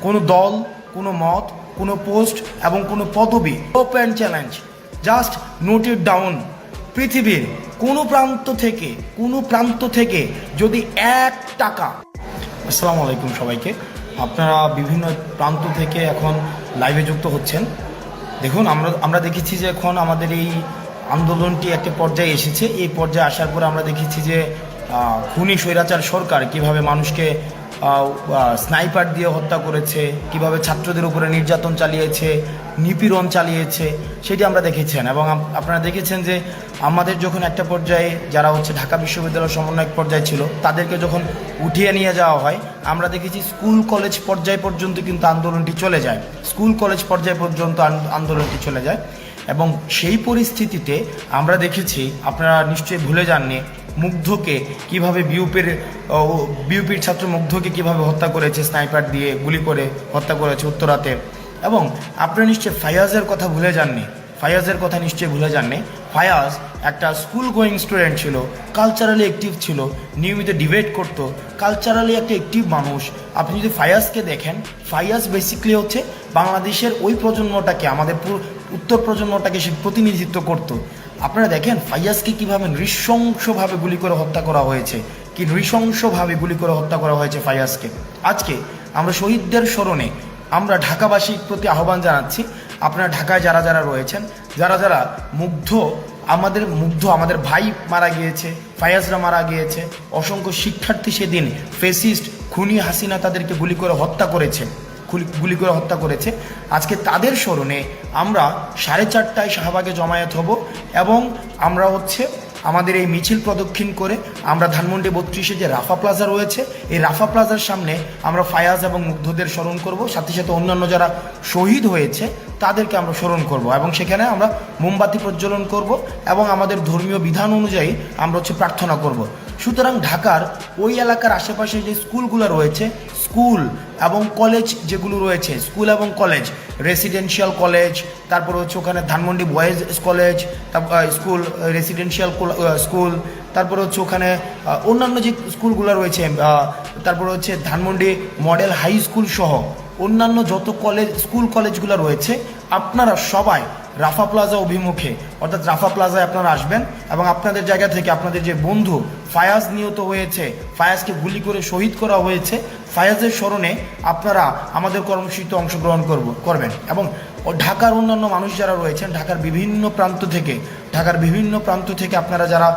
কোনো দল, কোনো মত, কোনো পোস্ট এবং কোনো পদবি। Open challenge, just note it down. পৃথিবীর কোনো প্রান্ত থেকে যদি 1 টাকা, আসসালামু আলাইকুম সবাইকে, আপনারা বিভিন্ন প্রান্ত থেকে এখন লাইভে যুক্ত হচ্ছেন। দেখুন, আমরা দেখেছি যে এখন আমাদের এই আন্দোলনটি একটা পর্যায়ে এসেছে। এই পর্যায়ে আসার পরে আমরা দেখেছি যে খুনি স্বৈরাচার সরকার কিভাবে মানুষকে স্নাইপার দিয়ে হত্যা করেছে, কিভাবে ছাত্রদের উপরে নির্যাতন চালিয়েছে, নিপীড়ন চালিয়েছে, সেটি আমরা দেখেছেন। এবং আপনারা দেখেছেন যে আমাদের যখন একটা পর্যায়ে যারা ঢাকা বিশ্ববিদ্যালয় সমন্বয়ক পর্যায়ে ছিল, তাদেরকে যখন উঠিয়ে নিয়ে যাওয়া হয়, আমরা দেখেছি স্কুল কলেজ পর্যায় পর্যন্ত কিন্তু আন্দোলনটি চলে যায়। স্কুল কলেজ পর্যায় পর্যন্ত আন্দোলনটি চলে যায়। এবং সেই পরিস্থিতিতে আমরা দেখেছি, আপনারা নিশ্চয়ই ভুলে যাননি, মুগ্ধকে কিভাবে বিউপির ছাত্র মুগ্ধকে কিভাবে হত্যা করেছে, স্নাইপার দিয়ে গুলি করে হত্যা করেছে উত্তরাতে। এবং আপনারা নিশ্চয়ই ফায়াজের কথা ভুলে যাননি, ফায়াজ একটা স্কুল গোয়িং স্টুডেন্ট ছিল, কালচারালি অ্যাক্টিভ ছিল, নিয়মিত ডিবেট করতো, কালচারালি একটা অ্যাক্টিভ মানুষ। আপনি যদি ফায়াজকে দেখেন, ফায়াজ বেসিক্যালি বাংলাদেশের ওই প্রজন্মটাকে, আমাদের উত্তর প্রজন্মটাকে সে প্রতিনিধিত্ব করতো। আপনারা দেখেন ফাইয়াজকে কীভাবে নৃশংসভাবে গুলি করে হত্যা করা হয়েছে, ফাইয়াজকে। আজকে আমরা শহীদদের স্মরণে আমরা ঢাকাবাসীর প্রতি আহ্বান জানাচ্ছি, আপনারা ঢাকায় যারা যারা রয়েছেন, যারা আমাদের ভাই মারা গিয়েছে, ফাইয়াজরা মারা গিয়েছে, অসংখ্য শিক্ষার্থী সেদিন ফেসিস্ট খুনি হাসিনা তাদেরকে গুলি করে হত্যা করেছে। আজকে তাদের স্মরণে আমরা 4:30টায় শাহবাগে জমায়েত হব এবং আমরা আমাদের এই মিছিল প্রদক্ষিণ করে আমরা ধানমন্ডি 32-এ যে রাফা প্লাজা রয়েছে, এই রাফা প্লাজার সামনে আমরা ফায়াজ এবং মুগ্ধদের স্মরণ করব, সাথে সাথে অন্যান্য যারা শহীদ হয়েছে তাদেরকে আমরা স্মরণ করব। এবং সেখানে আমরা মোমবাতি প্রজ্বলন করব এবং আমাদের ধর্মীয় বিধান অনুযায়ী আমরা প্রার্থনা করব। সুতরাং ঢাকার ওই এলাকার আশেপাশে যে স্কুলগুলো রয়েছে, স্কুল এবং কলেজ যেগুলো রয়েছে, স্কুল এবং কলেজ, রেসিডেন্সিয়াল কলেজ, তারপর ওখানে Dhanmondi boys college, school, residential school, তারপর ওখানে অন্যান্য যে স্কুলগুলো রয়েছে, তারপর ধানমন্ডি মডেল হাই স্কুল সহ অন্যান্য যত স্কুল কলেজগুলো রয়েছে, আপনারা সবাই রাফা প্লাজা অভিমুখে, অর্থাৎ রাফা প্লাজায় আপনারা আসবেন এবং আপনাদের জায়গা থেকে আপনাদের যে বন্ধু ফায়াজ নিহত হয়েছে, ফায়াজকে গুলি করে শহীদ করা হয়েছে, ফায়াজের স্মরণে আপনারা আমাদের কর্মসূচিতে অংশগ্রহণ করবেন। এবং ঢাকার অন্যান্য মানুষ যারা রয়েছেন, ঢাকার বিভিন্ন প্রান্ত থেকে আপনারা যারা